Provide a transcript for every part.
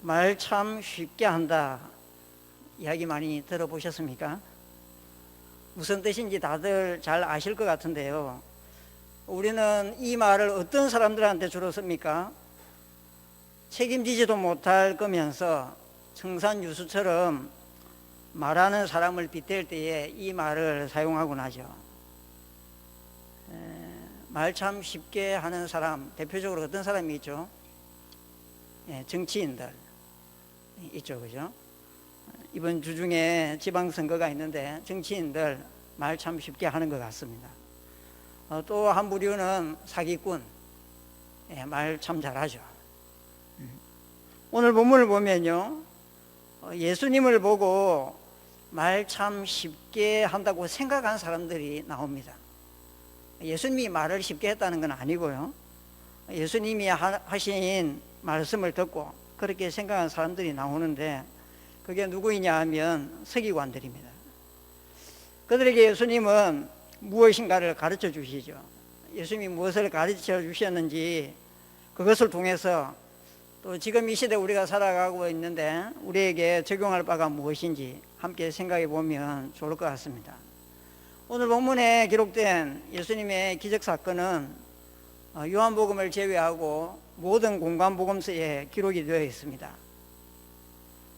말 참 쉽게 한다 이야기 많이 들어보셨습니까? 무슨 뜻인지 다들 잘 아실 것 같은데요. 우리는 이 말을 어떤 사람들한테 주로 씁니까? 책임지지도 못할 거면서 청산유수처럼 말하는 사람을 빗댈 때에 이 말을 사용하곤 하죠. 말 참 쉽게 하는 사람, 대표적으로 어떤 사람이 있죠? 정치인들 있죠, 그죠? 이번 주 중에 지방선거가 있는데 정치인들 말 참 쉽게 하는 것 같습니다. 또 한 부류는 사기꾼, 말 참 잘하죠. 오늘 본문을 보면요, 예수님을 보고 말 참 쉽게 한다고 생각한 사람들이 나옵니다. 예수님이 말을 쉽게 했다는 건 아니고요, 예수님이 하신 말씀을 듣고 그렇게 생각한 사람들이 나오는데, 그게 누구이냐 하면 서기관들입니다. 그들에게 예수님은 무엇인가를 가르쳐 주시죠. 예수님이 무엇을 가르쳐 주셨는지, 그것을 통해서 또 지금 이 시대 우리가 살아가고 있는데 우리에게 적용할 바가 무엇인지 함께 생각해 보면 좋을 것 같습니다. 오늘 본문에 기록된 예수님의 기적사건은 요한복음을 제외하고 모든 공관복음서에 기록이 되어 있습니다.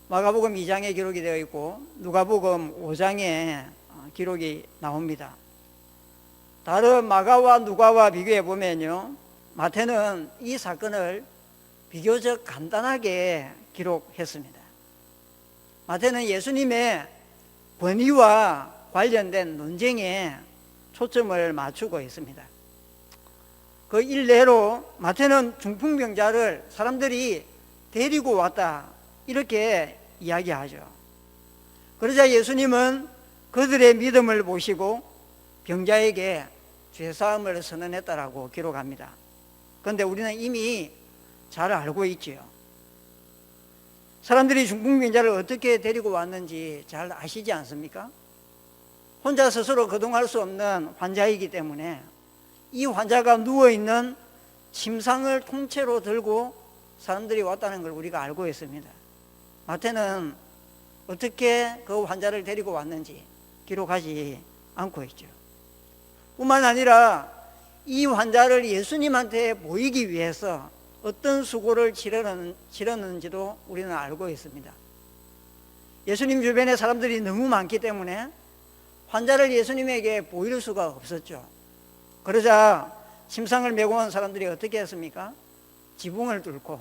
마가복음 2장에 기록이 되어 있고 누가복음 5장에 기록이 나옵니다. 다른 마가와 누가와 비교해 보면요, 마태는 이 사건을 비교적 간단하게 기록했습니다. 마태는 예수님의 권위와 관련된 논쟁에 초점을 맞추고 있습니다. 그 일례로 마태는 중풍병자를 사람들이 데리고 왔다 이렇게 이야기하죠. 그러자 예수님은 그들의 믿음을 보시고 병자에게 죄사함을 선언했다라고 기록합니다. 그런데 우리는 이미 잘 알고 있지요. 사람들이 중풍병자를 어떻게 데리고 왔는지 잘 아시지 않습니까? 혼자 스스로 거동할 수 없는 환자이기 때문에 이 환자가 누워있는 침상을 통째로 들고 사람들이 왔다는 걸 우리가 알고 있습니다. 마태는 어떻게 그 환자를 데리고 왔는지 기록하지 않고 있죠. 뿐만 아니라 이 환자를 예수님한테 모이기 위해서 어떤 수고를 치렀는지도 우리는 알고 있습니다. 예수님 주변에 사람들이 너무 많기 때문에 환자를 예수님에게 보일 수가 없었죠. 그러자 침상을 메고 온 사람들이 어떻게 했습니까? 지붕을 뚫고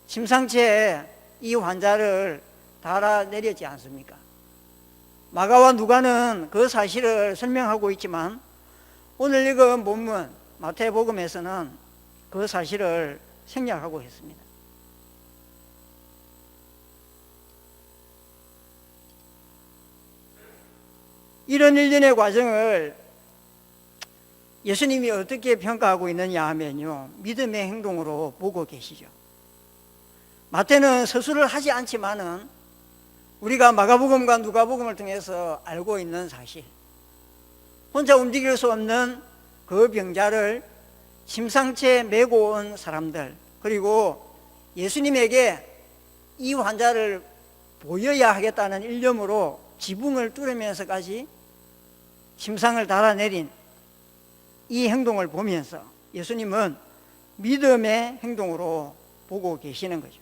침상체에 이 환자를 달아내렸지 않습니까? 마가와 누가는 그 사실을 설명하고 있지만 오늘 읽은 본문 마태복음에서는 그 사실을 생략하고 있습니다. 이런 일련의 과정을 예수님이 어떻게 평가하고 있느냐 하면요, 믿음의 행동으로 보고 계시죠. 마태는 서술을 하지 않지만은 우리가 마가복음과 누가복음을 통해서 알고 있는 사실, 혼자 움직일 수 없는 그 병자를 침상체에 메고 온 사람들, 그리고 예수님에게 이 환자를 보여야 하겠다는 일념으로 지붕을 뚫으면서까지 침상을 달아내린 이 행동을 보면서 예수님은 믿음의 행동으로 보고 계시는 거죠.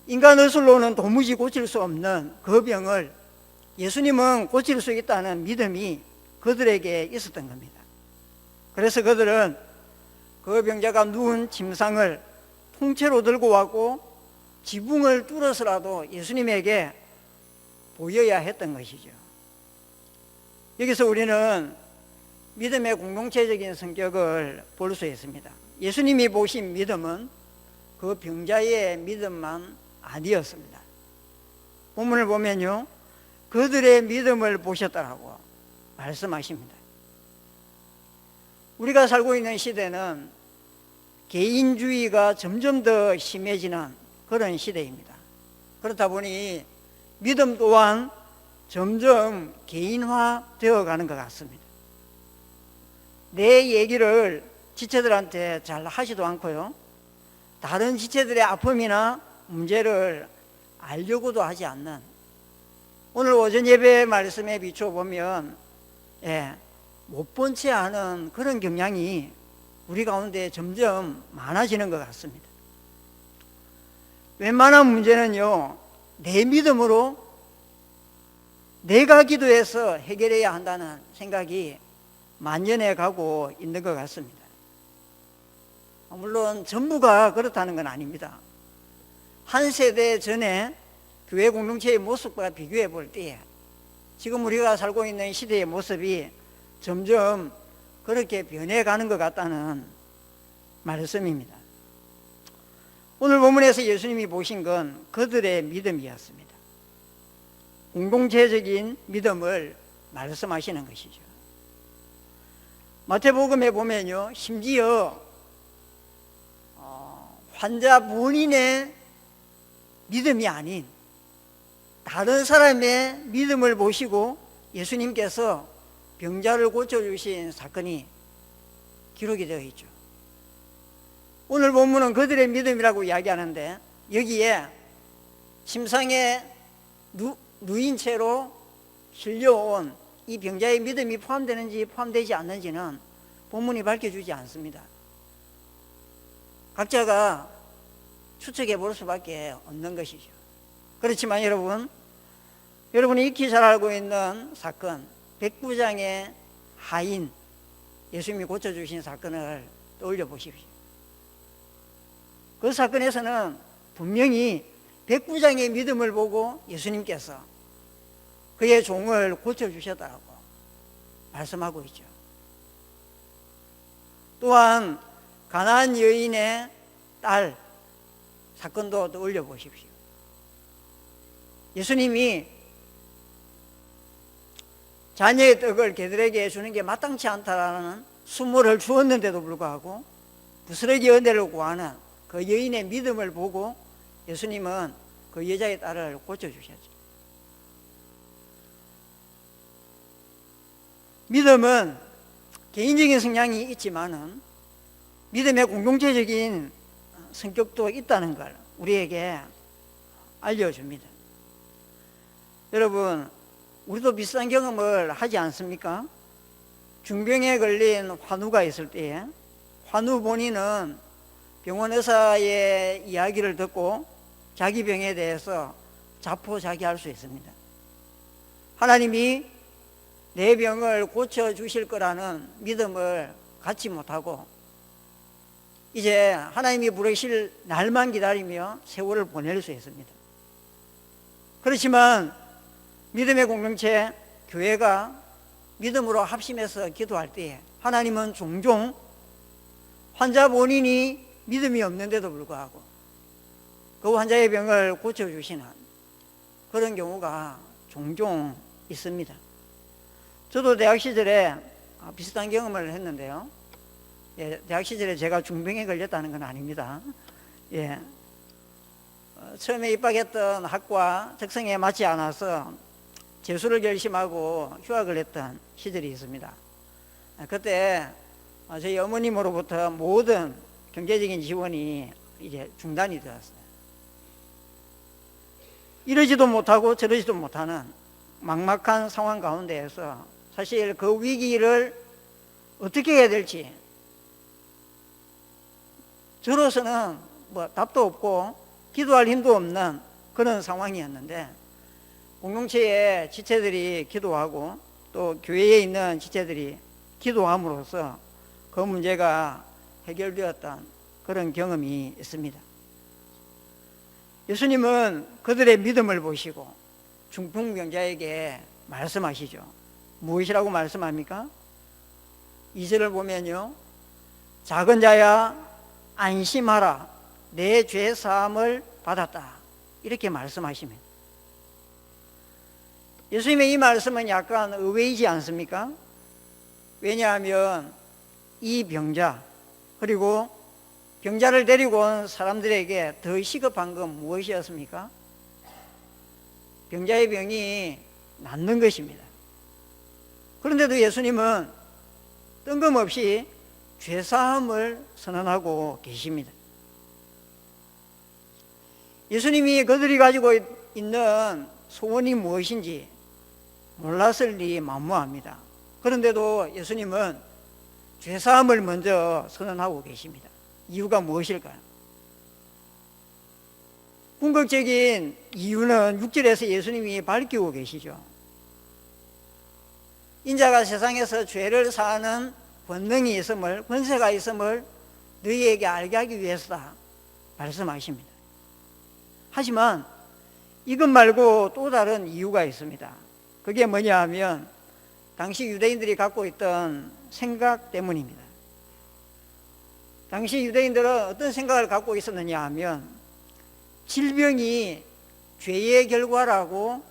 인간 의술로는 도무지 고칠 수 없는 그 병을 예수님은 고칠 수 있다는 믿음이 그들에게 있었던 겁니다. 그래서 그들은 그 병자가 누운 침상을 통째로 들고 왔고 지붕을 뚫어서라도 예수님에게 보여야 했던 것이죠. 여기서 우리는 믿음의 공동체적인 성격을 볼 수 있습니다. 예수님이 보신 믿음은 그 병자의 믿음만 아니었습니다. 본문을 보면요, 그들의 믿음을 보셨다라고 말씀하십니다. 우리가 살고 있는 시대는 개인주의가 점점 더 심해지는 그런 시대입니다. 그렇다 보니 믿음 또한 점점 개인화되어 가는 것 같습니다. 내 얘기를 지체들한테 잘 하지도 않고요, 다른 지체들의 아픔이나 문제를 알려고도 하지 않는, 오늘 오전 예배 말씀에 비춰보면 못 본 채 하는 그런 경향이 우리 가운데 점점 많아지는 것 같습니다. 웬만한 문제는요, 내 믿음으로 내가 기도해서 해결해야 한다는 생각이 만연해 가고 있는 것 같습니다. 물론 전부가 그렇다는 건 아닙니다. 한 세대 전에 교회 공동체의 모습과 비교해 볼 때 지금 우리가 살고 있는 시대의 모습이 점점 그렇게 변해가는 것 같다는 말씀입니다. 오늘 본문에서 예수님이 보신 건 그들의 믿음이었습니다. 공동체적인 믿음을 말씀하시는 것이죠. 마태복음에 보면요, 심지어 환자 본인의 믿음이 아닌 다른 사람의 믿음을 보시고 예수님께서 병자를 고쳐주신 사건이 기록이 되어 있죠. 오늘 본문은 그들의 믿음이라고 이야기하는데 여기에 침상에 누인 채로 실려온 이 병자의 믿음이 포함되는지 포함되지 않는지는 본문이 밝혀주지 않습니다. 각자가 추측해 볼 수밖에 없는 것이죠. 그렇지만 여러분이 익히 잘 알고 있는 사건, 백부장의 하인, 예수님이 고쳐주신 사건을 떠올려 보십시오. 그 사건에서는 분명히 백부장의 믿음을 보고 예수님께서 그의 종을 고쳐주셨다고 말씀하고 있죠. 또한 가나안 여인의 딸 사건도 떠올려 보십시오. 예수님이 자녀의 떡을 개들에게 주는 게 마땅치 않다라는 수모를 주었는데도 불구하고 부스러기 은혜를 구하는 그 여인의 믿음을 보고 예수님은 그 여자의 딸을 고쳐주셨죠. 믿음은 개인적인 성향이 있지만은 믿음의 공동체적인 성격도 있다는 걸 우리에게 알려줍니다. 여러분, 우리도 비슷한 경험을 하지 않습니까? 중병에 걸린 환우가 있을 때에 환우 본인은 병원 의사의 이야기를 듣고 자기 병에 대해서 자포자기할 수 있습니다. 하나님이 내 병을 고쳐주실 거라는 믿음을 갖지 못하고 이제 하나님이 부르실 날만 기다리며 세월을 보낼 수 있습니다. 그렇지만 믿음의 공동체, 교회가 믿음으로 합심해서 기도할 때 하나님은 종종 환자 본인이 믿음이 없는데도 불구하고 그 환자의 병을 고쳐주시는 그런 경우가 종종 있습니다. 저도 대학 시절에 비슷한 경험을 했는데요. 대학 시절에 제가 중병에 걸렸다는 건 아닙니다. 처음에 입학했던 학과 적성에 맞지 않아서 재수를 결심하고 휴학을 했던 시절이 있습니다. 그때 저희 어머님으로부터 모든 경제적인 지원이 이제 중단이 되었어요. 이러지도 못하고 저러지도 못하는 막막한 상황 가운데에서 사실 그 위기를 어떻게 해야 될지 저로서는 답도 없고 기도할 힘도 없는 그런 상황이었는데 공동체의 지체들이 기도하고 또 교회에 있는 지체들이 기도함으로써 그 문제가 해결되었던 그런 경험이 있습니다. 예수님은 그들의 믿음을 보시고 중풍병자에게 말씀하시죠. 무엇이라고 말씀합니까? 2절을 보면요, 작은 자야 안심하라, 내 죄 사함을 받았다, 이렇게 말씀하시면 예수님의 이 말씀은 약간 의외이지 않습니까? 왜냐하면 이 병자 그리고 병자를 데리고 온 사람들에게 더 시급한 건 무엇이었습니까? 병자의 병이 낫는 것입니다. 그런데도 예수님은 뜬금없이 죄사함을 선언하고 계십니다. 예수님이 그들이 가지고 있는 소원이 무엇인지 몰랐을 리 만무합니다. 그런데도 예수님은 죄사함을 먼저 선언하고 계십니다. 이유가 무엇일까요? 궁극적인 이유는 6절에서 예수님이 밝히고 계시죠. 인자가 세상에서 죄를 사하는 권능이 있음을, 권세가 있음을 너희에게 알게 하기 위해서다 말씀하십니다. 하지만 이것 말고 또 다른 이유가 있습니다. 그게 뭐냐 하면 당시 유대인들이 갖고 있던 생각 때문입니다. 당시 유대인들은 어떤 생각을 갖고 있었느냐 하면 질병이 죄의 결과라고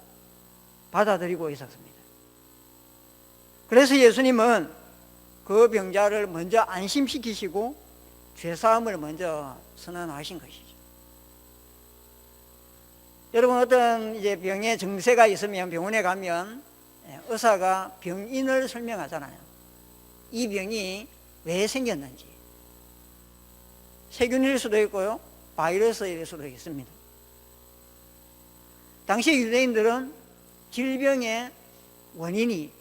받아들이고 있었습니다. 그래서 예수님은 그 병자를 먼저 안심시키시고 죄사함을 먼저 선언하신 것이죠. 여러분, 어떤 이제 병의 증세가 있으면 병원에 가면 의사가 병인을 설명하잖아요. 이 병이 왜 생겼는지. 세균일 수도 있고요, 바이러스일 수도 있습니다. 당시 유대인들은 질병의 원인이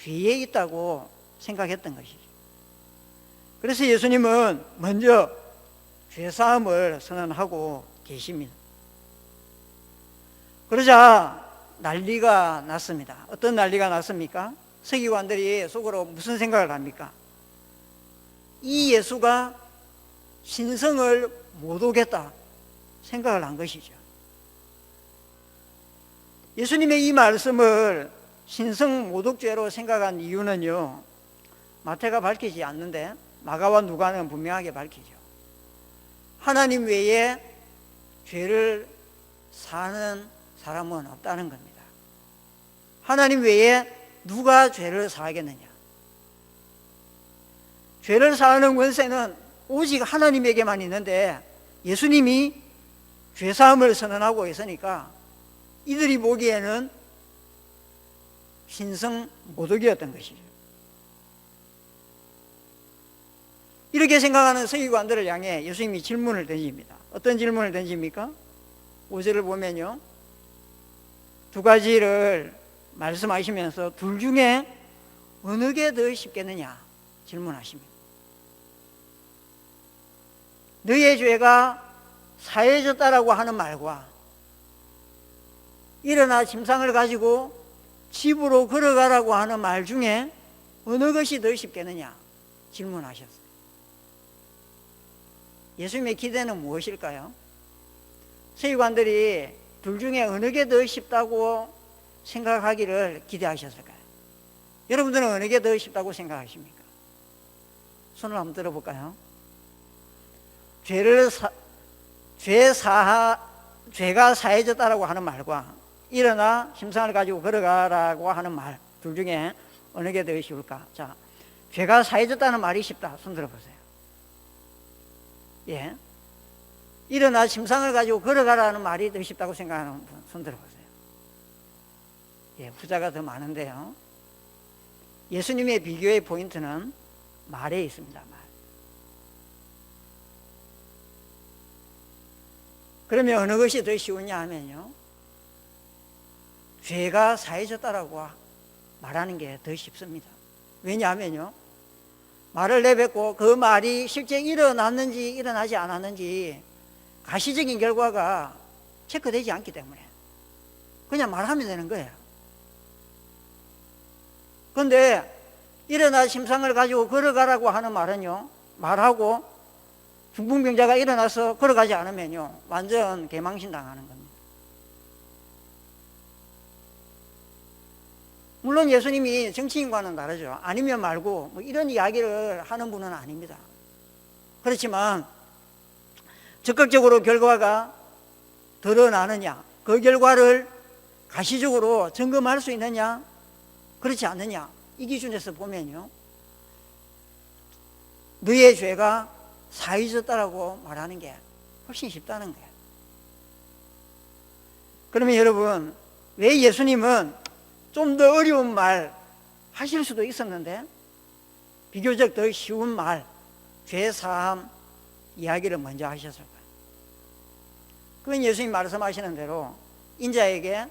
죄에 있다고 생각했던 것이죠. 그래서 예수님은 먼저 죄사함을 선언하고 계십니다. 그러자 난리가 났습니다. 어떤 난리가 났습니까? 서기관들이 속으로 무슨 생각을 합니까? 이 예수가 신성을 못 오겠다 생각을 한 것이죠. 예수님의 이 말씀을 신성 모독죄로 생각한 이유는요, 마태가 밝히지 않는데 마가와 누가는 분명하게 밝히죠. 하나님 외에 죄를 사는 사람은 없다는 겁니다. 하나님 외에 누가 죄를 사하겠느냐? 죄를 사하는 권세는 오직 하나님에게만 있는데 예수님이 죄사함을 선언하고 있으니까 이들이 보기에는 신성 모독이었던 것이죠. 이렇게 생각하는 서기관들을 향해 예수님이 질문을 던집니다. 어떤 질문을 던집니까? 5절을 보면요, 두 가지를 말씀하시면서 둘 중에 어느 게 더 쉽겠느냐 질문하십니다. 너희의 죄가 사해졌다라고 하는 말과 일어나 침상을 가지고 집으로 걸어가라고 하는 말 중에 어느 것이 더 쉽겠느냐 질문하셨어요. 예수님의 기대는 무엇일까요? 서기관들이 둘 중에 어느 게 더 쉽다고 생각하기를 기대하셨을까요? 여러분들은 어느 게 더 쉽다고 생각하십니까? 손을 한번 들어볼까요? 죄가 사해졌다라고 하는 말과 일어나 침상을 가지고 걸어가라고 하는 말 둘 중에 어느 게 더 쉬울까? 자, 죄가 사해졌다는 말이 쉽다. 손 들어보세요. 예. 일어나 침상을 가지고 걸어가라는 말이 더 쉽다고 생각하는 분, 손 들어보세요. 예, 후자가 더 많은데요. 예수님의 비교의 포인트는 말에 있습니다. 말. 그러면 어느 것이 더 쉬우냐 하면요, 죄가 사해졌다라고 말하는 게 더 쉽습니다. 왜냐하면요, 말을 내뱉고 그 말이 실제 일어났는지 일어나지 않았는지 가시적인 결과가 체크되지 않기 때문에 그냥 말하면 되는 거예요. 그런데 일어나 침상을 가지고 걸어가라고 하는 말은요, 말하고 중풍병자가 일어나서 걸어가지 않으면요, 완전 개망신 당하는 겁니다. 물론 예수님이 정치인과는 다르죠. 아니면 말고 뭐 이런 이야기를 하는 분은 아닙니다. 그렇지만 적극적으로 결과가 드러나느냐, 그 결과를 가시적으로 점검할 수 있느냐, 그렇지 않느냐, 이 기준에서 보면요, 너의 죄가 사해졌다라고 말하는 게 훨씬 쉽다는 거예요. 그러면 여러분, 왜 예수님은 좀 더 어려운 말 하실 수도 있었는데 비교적 더 쉬운 말, 죄사함 이야기를 먼저 하셨을까요? 그건 예수님 말씀하시는 대로 인자에게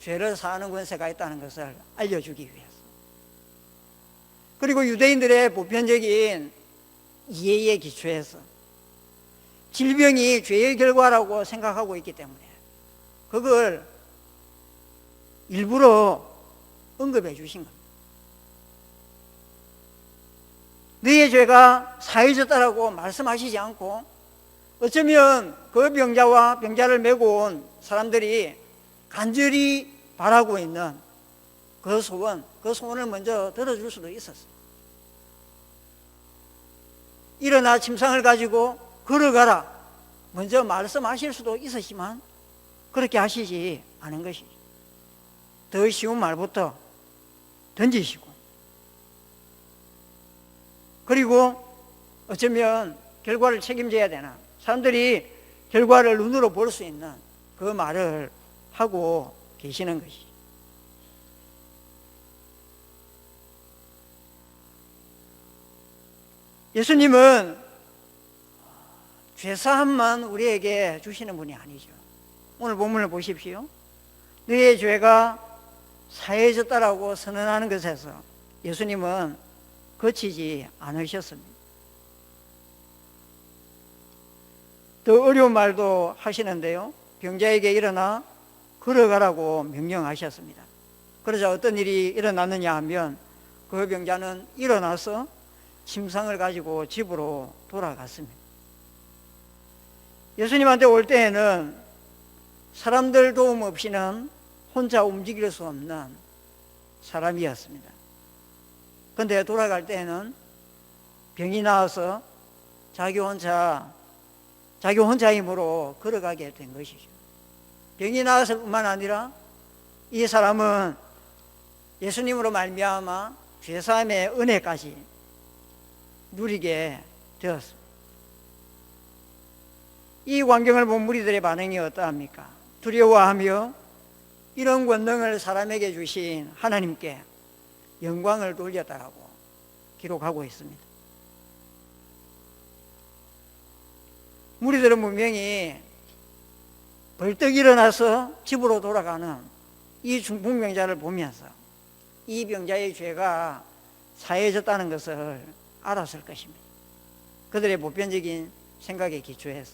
죄를 사하는 권세가 있다는 것을 알려주기 위해서. 그리고 유대인들의 보편적인 이해에 기초해서 질병이 죄의 결과라고 생각하고 있기 때문에 그걸 일부러 언급해 주신 겁니다. 너의 죄가 사해졌다라고 말씀하시지 않고 어쩌면 그 병자와 병자를 메고 온 사람들이 간절히 바라고 있는 그 소원을 먼저 들어줄 수도 있었어요. 일어나 침상을 가지고 걸어가라 먼저 말씀하실 수도 있었지만 그렇게 하시지 않은 것이죠. 더 쉬운 말부터 던지시고, 그리고 어쩌면 결과를 책임져야 되나, 사람들이 결과를 눈으로 볼 수 있는 그 말을 하고 계시는 것이죠. 예수님은 죄사함만 우리에게 주시는 분이 아니죠. 오늘 본문을 보십시오. 너의 죄가 사해졌다라고 선언하는 것에서 예수님은 거치지 않으셨습니다. 더 어려운 말도 하시는데요. 병자에게 일어나 걸어가라고 명령하셨습니다. 그러자 어떤 일이 일어났느냐 하면 그 병자는 일어나서 침상을 가지고 집으로 돌아갔습니다. 예수님한테 올 때에는 사람들 도움 없이는 혼자 움직일 수 없는 사람이었습니다. 그런데 돌아갈 때에는 병이 나와서 자기 혼자 힘으로 걸어가게 된 것이죠. 병이 나와서 뿐만 아니라 이 사람은 예수님으로 말미암아 죄사함의 은혜까지 누리게 되었습니다. 이 광경을 본 무리들의 반응이 어떠합니까? 두려워하며 이런 권능을 사람에게 주신 하나님께 영광을 돌렸다라고 기록하고 있습니다. 무리들은 분명히 벌떡 일어나서 집으로 돌아가는 이 중풍병자를 보면서 이 병자의 죄가 사해졌다는 것을 알았을 것입니다. 그들의 보편적인 생각에 기초해서,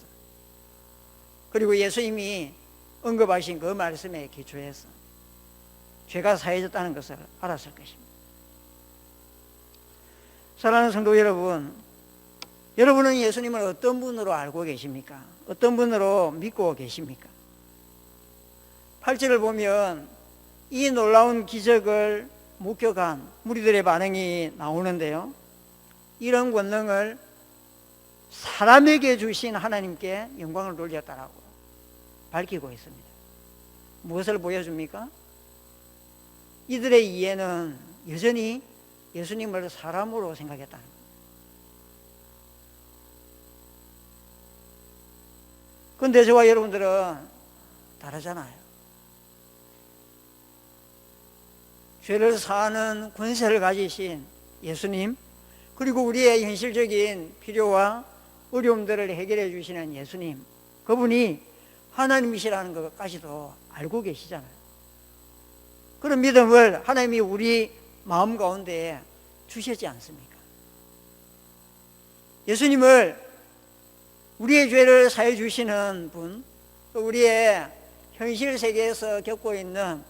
그리고 예수님이 언급하신 그 말씀에 기초해서 죄가 사해졌다는 것을 알았을 것입니다. 사랑하는 성도 여러분, 여러분은 예수님을 어떤 분으로 알고 계십니까? 어떤 분으로 믿고 계십니까? 8절을 보면 이 놀라운 기적을 목격한 무리들의 반응이 나오는데요. 이런 권능을 사람에게 주신 하나님께 영광을 돌렸다라고 밝히고 있습니다. 무엇을 보여줍니까? 이들의 이해는 여전히 예수님을 사람으로 생각했다는 겁니다. 그런데 저와 여러분들은 다르잖아요. 죄를 사하는 권세를 가지신 예수님, 그리고 우리의 현실적인 필요와 어려움들을 해결해 주시는 예수님, 그분이 하나님이시라는 것까지도 알고 계시잖아요. 그런 믿음을 하나님이 우리 마음 가운데 주셨지 않습니까? 예수님을 우리의 죄를 사해 주시는 분, 또 우리의 현실 세계에서 겪고 있는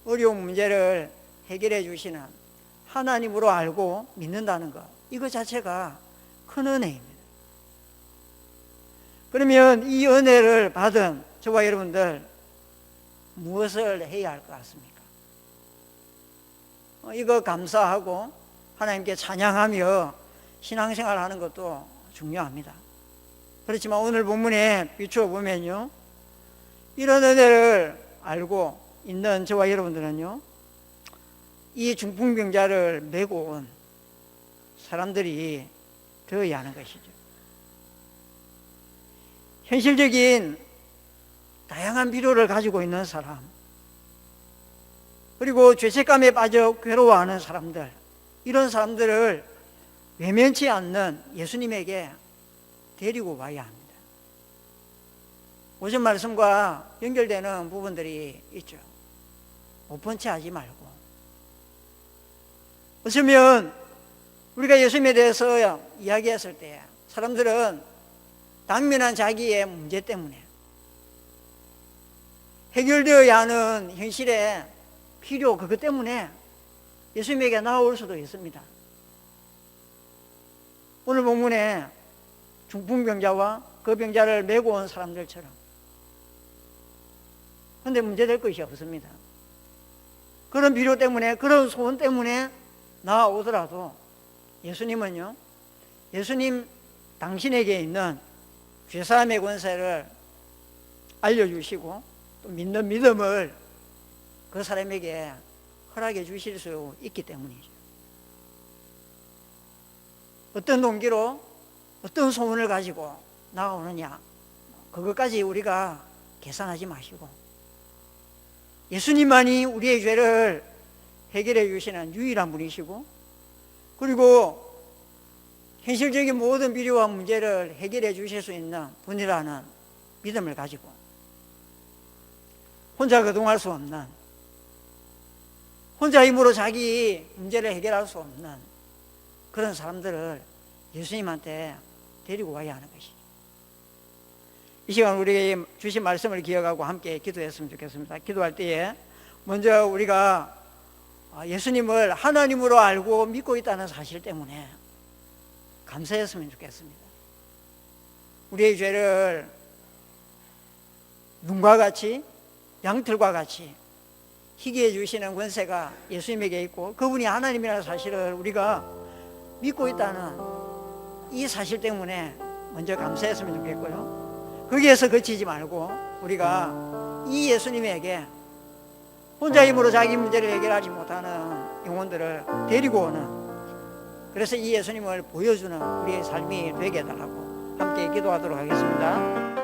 어려운 문제를 해결해 주시는 하나님으로 알고 믿는다는 것, 이거 자체가 큰 은혜입니다. 그러면 이 은혜를 받은 저와 여러분들 무엇을 해야 할 것 같습니까? 이거 감사하고 하나님께 찬양하며 신앙생활 하는 것도 중요합니다. 그렇지만 오늘 본문에 비추어 보면요, 이런 은혜를 알고 있는 저와 여러분들은요, 이 중풍병자를 메고 온 사람들이 되어야 하는 것이죠. 현실적인 다양한 필요를 가지고 있는 사람, 그리고 죄책감에 빠져 괴로워하는 사람들, 이런 사람들을 외면치 않는 예수님에게 데리고 와야 합니다. 오전 말씀과 연결되는 부분들이 있죠. 못 본 채 하지 말고. 어쩌면 우리가 예수님에 대해서 이야기했을 때 사람들은 당면한 자기의 문제 때문에 해결되어야 하는 현실의 필요, 그것 때문에 예수님에게 나올 수도 있습니다. 오늘 본문에 중풍병자와 그 병자를 메고 온 사람들처럼. 그런데 문제될 것이 없습니다. 그런 필요 때문에, 그런 소원 때문에 나오더라도 예수님은요, 예수님 당신에게 있는 죄사함의 권세를 알려주시고 또 믿는 믿음을 그 사람에게 허락해 주실 수 있기 때문이죠. 어떤 동기로 어떤 소원을 가지고 나오느냐, 그것까지 우리가 계산하지 마시고 예수님만이 우리의 죄를 해결해 주시는 유일한 분이시고, 그리고 현실적인 모든 비리와 문제를 해결해 주실 수 있는 분이라는 믿음을 가지고 혼자 거동할 수 없는, 혼자 힘으로 자기 문제를 해결할 수 없는 그런 사람들을 예수님한테 데리고 와야 하는 것이죠. 이 시간 우리에게 주신 말씀을 기억하고 함께 기도했으면 좋겠습니다. 기도할 때에 먼저 우리가 예수님을 하나님으로 알고 믿고 있다는 사실 때문에 감사했으면 좋겠습니다. 우리의 죄를 눈과 같이, 양털과 같이 희귀해 주시는 권세가 예수님에게 있고 그분이 하나님이라는 사실을 우리가 믿고 있다는 이 사실 때문에 먼저 감사했으면 좋겠고요. 거기에서 그치지 말고 우리가 이 예수님에게 혼자 힘으로 자기 문제를 해결하지 못하는 영혼들을 데리고 오는, 그래서 이 예수님을 보여주는 우리의 삶이 되게 해달라고 함께 기도하도록 하겠습니다.